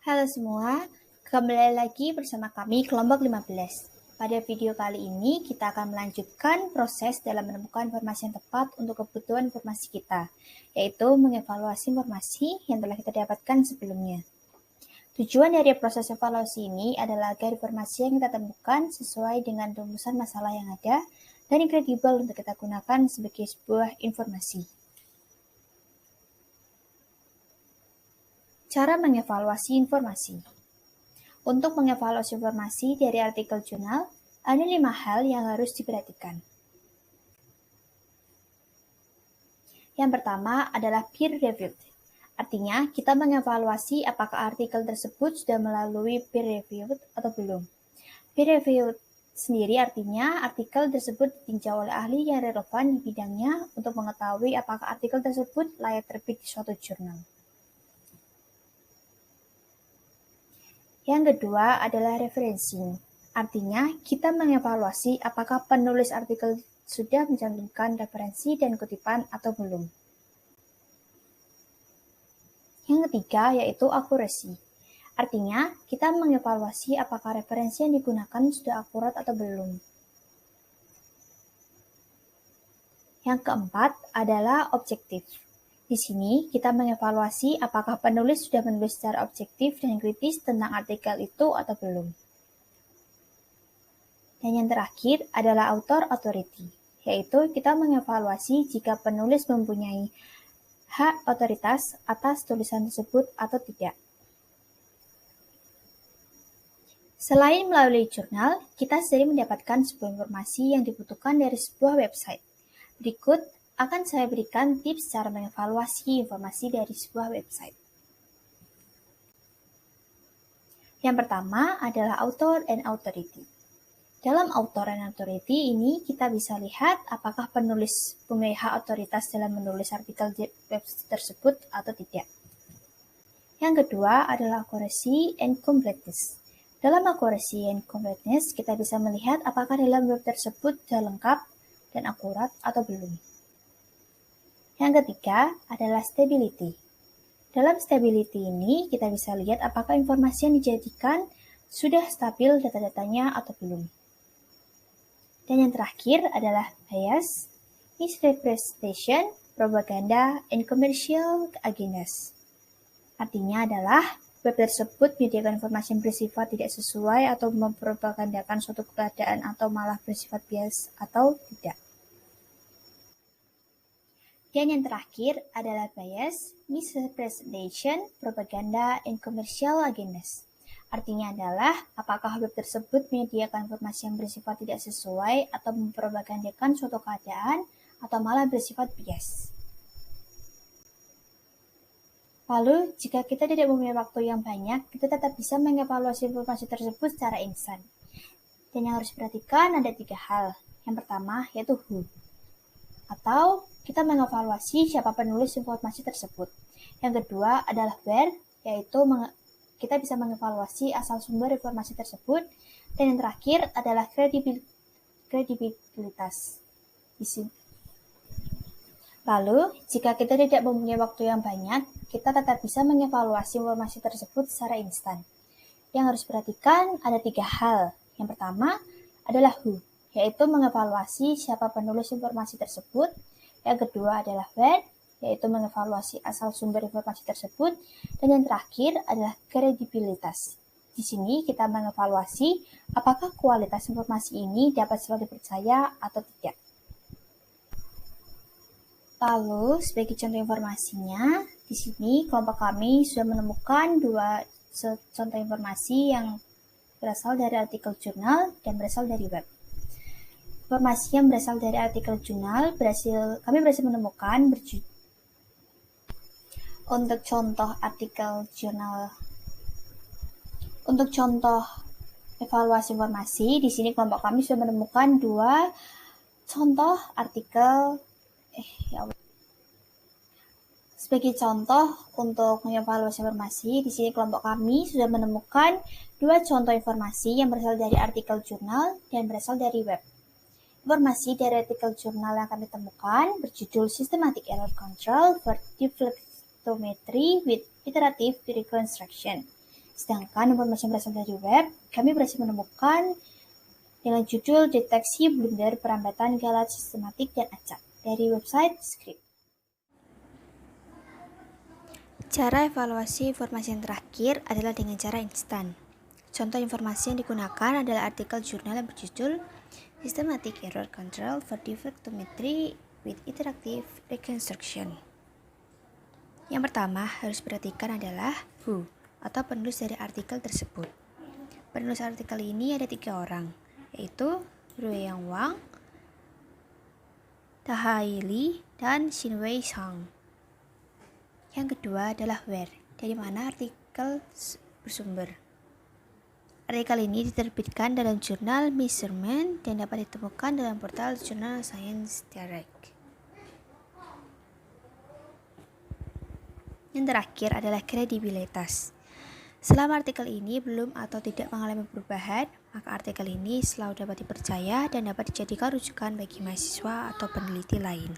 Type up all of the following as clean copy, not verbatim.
Halo semua, kembali lagi bersama kami kelompok 15. Pada video kali ini kita akan melanjutkan proses dalam menemukan informasi yang tepat untuk kebutuhan informasi kita, yaitu mengevaluasi informasi yang telah kita dapatkan sebelumnya. Tujuan dari proses evaluasi ini adalah agar informasi yang kita temukan sesuai dengan rumusan masalah yang ada dan yang kredibel untuk kita gunakan sebagai sebuah informasi. Cara mengevaluasi informasi. Untuk mengevaluasi informasi dari artikel jurnal, ada 5 hal yang harus diperhatikan. Yang pertama adalah peer reviewed. Artinya, kita mengevaluasi apakah artikel tersebut sudah melalui peer reviewed atau belum. Peer reviewed sendiri artinya artikel tersebut ditinjau oleh ahli yang relevan di bidangnya untuk mengetahui apakah artikel tersebut layak terbit di suatu jurnal. Yang kedua adalah referencing. Artinya, kita mengevaluasi apakah penulis artikel sudah mencantumkan referensi dan kutipan atau belum. Yang ketiga yaitu accuracy. Artinya, kita mengevaluasi apakah referensi yang digunakan sudah akurat atau belum. Yang keempat adalah objektif. Di sini, kita mengevaluasi apakah penulis sudah menulis secara objektif dan kritis tentang artikel itu atau belum. Dan yang terakhir adalah author authority, yaitu kita mengevaluasi jika penulis mempunyai hak otoritas atas tulisan tersebut atau tidak. Selain melalui jurnal, kita sering mendapatkan sebuah informasi yang dibutuhkan dari sebuah website. Berikut akan saya berikan tips cara mengevaluasi informasi dari sebuah website. Yang pertama adalah author and authority. Dalam author and authority ini kita bisa lihat apakah penulis punya hak otoritas dalam menulis artikel web tersebut atau tidak. Yang kedua adalah accuracy and completeness. Dalam accuracy and completeness kita bisa melihat apakah dalam web tersebut sudah lengkap dan akurat atau belum. Yang ketiga adalah stability. Dalam stability ini, kita bisa lihat apakah informasi yang dijadikan sudah stabil data-datanya atau belum. Dan yang terakhir adalah bias, misrepresentation, propaganda, and commercial agendas. Artinya adalah web tersebut menyediakan informasi yang bersifat tidak sesuai atau mempropagandakan suatu keadaan atau malah bersifat bias atau tidak. Dan yang terakhir adalah bias, misrepresentation, propaganda, and commercial agendas. Artinya adalah apakah web tersebut menyediakan informasi yang bersifat tidak sesuai atau mempropagandakan suatu keadaan atau malah bersifat bias. Lalu, jika kita tidak mempunyai waktu yang banyak, kita tetap bisa mengevaluasi informasi tersebut secara instan. Dan yang harus diperhatikan ada 3 hal. Yang pertama yaitu who, atau kita mengevaluasi siapa penulis informasi tersebut. Yang kedua adalah where, yaitu kita bisa mengevaluasi asal sumber informasi tersebut. Dan yang terakhir adalah kredibilitas. Lalu, jika kita tidak mempunyai waktu yang banyak, kita tetap bisa mengevaluasi informasi tersebut secara instan. Yang harus diperhatikan ada 3 hal. Yang pertama adalah who, yaitu mengevaluasi siapa penulis informasi tersebut. Yang kedua adalah where, yaitu mengevaluasi asal sumber informasi tersebut. Dan yang terakhir adalah kredibilitas. Di sini kita mengevaluasi apakah kualitas informasi ini dapat selalu dipercaya atau tidak. Lalu, sebagai contoh informasinya, di sini kelompok kami sudah menemukan 2 contoh informasi yang berasal dari artikel jurnal dan berasal dari web. Informasi yang berasal dari artikel jurnal kami berhasil menemukan untuk contoh artikel jurnal. Untuk contoh evaluasi informasi, di sini kelompok kami sudah menemukan 2 contoh artikel. Sebagai contoh untuk mengevaluasi informasi, di sini kelompok kami sudah menemukan 2 contoh informasi yang berasal dari artikel jurnal dan berasal dari web. Informasi dari artikel jurnal yang kami temukan berjudul Systematic Error Control for Deflectometry with Iterative Reconstruction. Sedangkan informasi yang berasal dari web, kami berhasil menemukan dengan judul Deteksi Blunder Perambatan Galat Sistematik dan Acak dari website Script. Cara evaluasi informasi yang terakhir adalah dengan cara instan. Contoh informasi yang digunakan adalah artikel jurnal yang berjudul Systematic Error Control for Defectometry with Interactive Reconstruction. Yang pertama harus perhatikan adalah who atau penulis dari artikel tersebut. Penulis artikel ini ada 3 orang, yaitu Rueyang Wang, Tahai Li, dan Xinwei Zhang. Yang kedua adalah where, dari mana artikel bersumber. Artikel ini diterbitkan dalam jurnal Measurement dan dapat ditemukan dalam portal jurnal Science Direct. Yang terakhir adalah kredibilitas. Selama artikel ini belum atau tidak mengalami perubahan, maka artikel ini selalu dapat dipercaya dan dapat dijadikan rujukan bagi mahasiswa atau peneliti lain.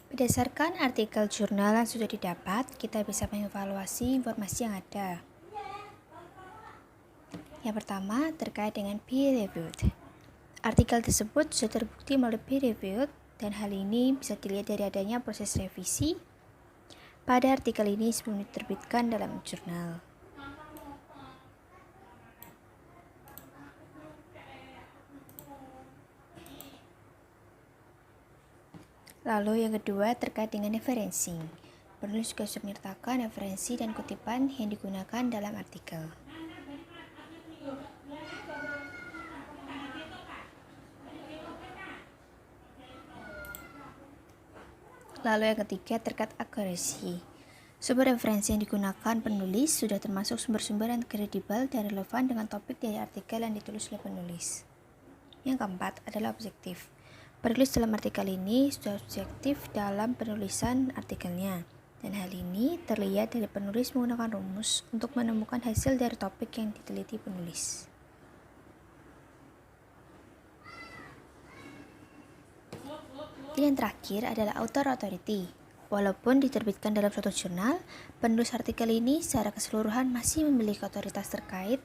Berdasarkan artikel jurnal yang sudah didapat, kita bisa mengevaluasi informasi yang ada. Yang pertama, terkait dengan peer-reviewed. Artikel tersebut sudah terbukti melalui peer-reviewed, dan hal ini bisa dilihat dari adanya proses revisi pada artikel ini sebelum diterbitkan dalam jurnal. Lalu yang kedua terkait dengan referencing. Penulis juga sudah menyertakan referensi dan kutipan yang digunakan dalam artikel. Lalu yang ketiga terkait accuracy. Sumber referensi yang digunakan penulis sudah termasuk sumber-sumber yang kredibel dan relevan dengan topik dari artikel yang ditulis oleh penulis. Yang keempat adalah objektif. Penulis dalam artikel ini sudah objektif dalam penulisan artikelnya, dan hal ini terlihat dari penulis menggunakan rumus untuk menemukan hasil dari topik yang diteliti penulis. Dan yang terakhir adalah author authority. Walaupun diterbitkan dalam suatu jurnal, penulis artikel ini secara keseluruhan masih memiliki otoritas terkait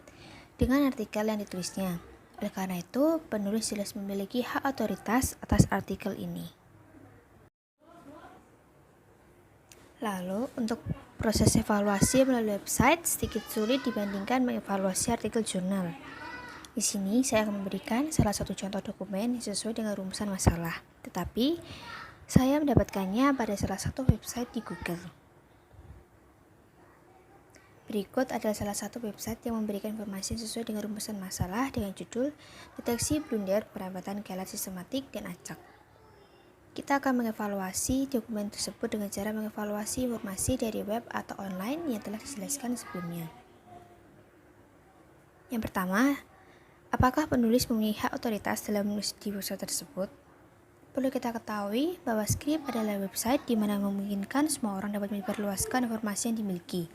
dengan artikel yang ditulisnya. Oleh karena itu, penulis jelas memiliki hak otoritas atas artikel ini. Lalu, untuk proses evaluasi melalui website sedikit sulit dibandingkan mengevaluasi artikel jurnal. Di sini saya akan memberikan salah satu contoh dokumen yang sesuai dengan rumusan masalah, tetapi saya mendapatkannya pada salah satu website di Google. Berikut adalah salah satu website yang memberikan informasi sesuai dengan rumusan masalah dengan judul Deteksi Blunder Perambatan Galat Sistematik dan Acak. Kita akan mengevaluasi dokumen tersebut dengan cara mengevaluasi informasi dari web atau online yang telah dijelaskan sebelumnya. Yang pertama, apakah penulis memiliki hak otoritas dalam menulis di website tersebut? Perlu kita ketahui bahwa Script adalah website di mana memungkinkan semua orang dapat memperluaskan informasi yang dimiliki.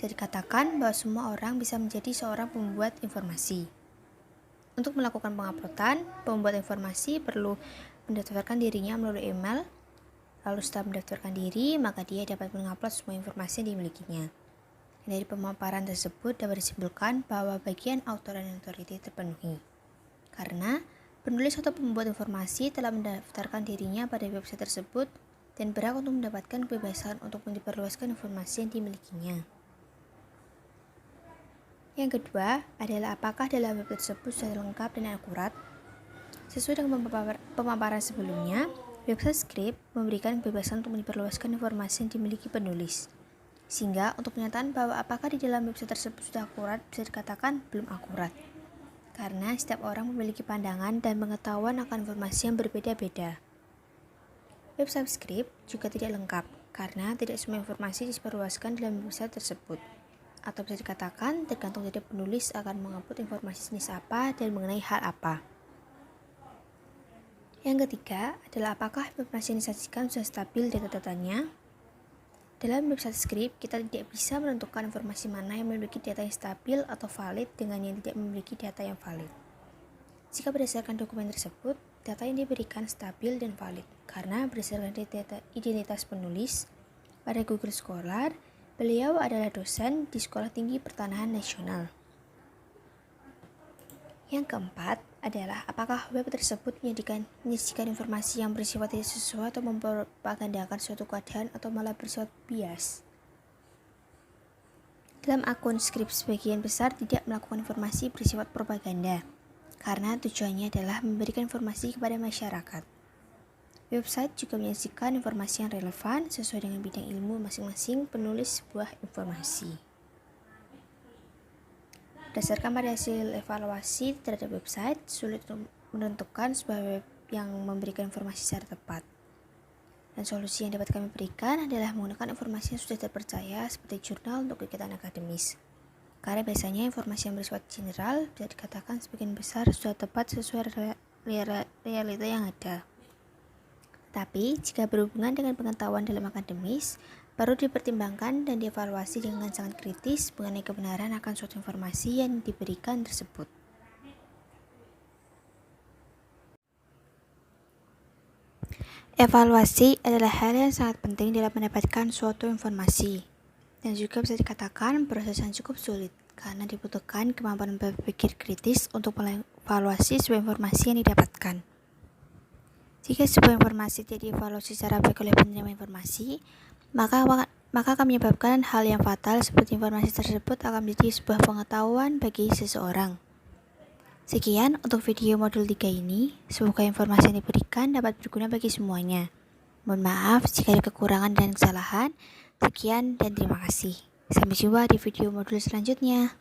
Bisa dikatakan bahwa semua orang bisa menjadi seorang pembuat informasi. Untuk melakukan penguploadan, pembuat informasi perlu mendaftarkan dirinya melalui email. Lalu setelah mendaftarkan diri, maka dia dapat mengupload semua informasi yang dimilikinya. Dari pemaparan tersebut dapat disimpulkan bahwa bagian author dan authority terpenuhi. Karena penulis atau pembuat informasi telah mendaftarkan dirinya pada website tersebut dan berhak untuk mendapatkan kebebasan untuk memperluaskan informasi yang dimilikinya. Yang kedua adalah apakah dalam web tersebut sudah lengkap dan akurat. Sesuai dengan pemaparan sebelumnya, website Script memberikan kebebasan untuk memperluaskan informasi yang dimiliki penulis. Sehingga untuk pernyataan bahwa apakah di dalam website tersebut sudah akurat bisa dikatakan belum akurat. Karena setiap orang memiliki pandangan dan pengetahuan akan informasi yang berbeda-beda. Website Script juga tidak lengkap karena tidak semua informasi disebarluaskan dalam website tersebut. Atau bisa dikatakan tergantung dari penulis akan mengupload informasi jenis apa dan mengenai hal apa. Yang ketiga adalah apakah informasi yang disajikan sudah stabil data-datanya. Dalam website Script, kita tidak bisa menentukan informasi mana yang memiliki data yang stabil atau valid dengan yang tidak memiliki data yang valid. Jika berdasarkan dokumen tersebut, data yang diberikan stabil dan valid, karena berdasarkan identitas penulis, pada Google Scholar, beliau adalah dosen di Sekolah Tinggi Pertanahan Nasional. Yang keempat adalah apakah web tersebut menyajikan informasi yang bersifat tidak sesuai atau mempropagandakan suatu keadaan atau malah bersifat bias. Dalam akun Scribd sebagian besar tidak melakukan informasi bersifat propaganda, karena tujuannya adalah memberikan informasi kepada masyarakat. Website juga menyajikan informasi yang relevan sesuai dengan bidang ilmu masing-masing penulis sebuah informasi. Berdasarkan pada hasil evaluasi terhadap website, sulit menentukan sebuah web yang memberikan informasi secara tepat. Dan solusi yang dapat kami berikan adalah menggunakan informasi yang sudah terpercaya seperti jurnal untuk kegiatan akademis. Karena biasanya informasi yang bersifat general bisa dikatakan sebagian besar sudah tepat sesuai realita yang ada. Tapi, jika berhubungan dengan pengetahuan dalam akademis, perlu dipertimbangkan dan dievaluasi dengan sangat kritis mengenai kebenaran akan suatu informasi yang diberikan tersebut. Evaluasi adalah hal yang sangat penting dalam mendapatkan suatu informasi, dan juga bisa dikatakan proses yang cukup sulit, karena dibutuhkan kemampuan berpikir kritis untuk mengevaluasi sebuah informasi yang didapatkan. Jika sebuah informasi tidak dievaluasi secara baik oleh penerima informasi, maka akan menyebabkan hal yang fatal seperti informasi tersebut akan menjadi sebuah pengetahuan bagi seseorang. Sekian untuk video modul 3 ini. Semoga informasi yang diberikan dapat berguna bagi semuanya. Mohon maaf jika ada kekurangan dan kesalahan. Sekian dan terima kasih. Sampai jumpa di video modul selanjutnya.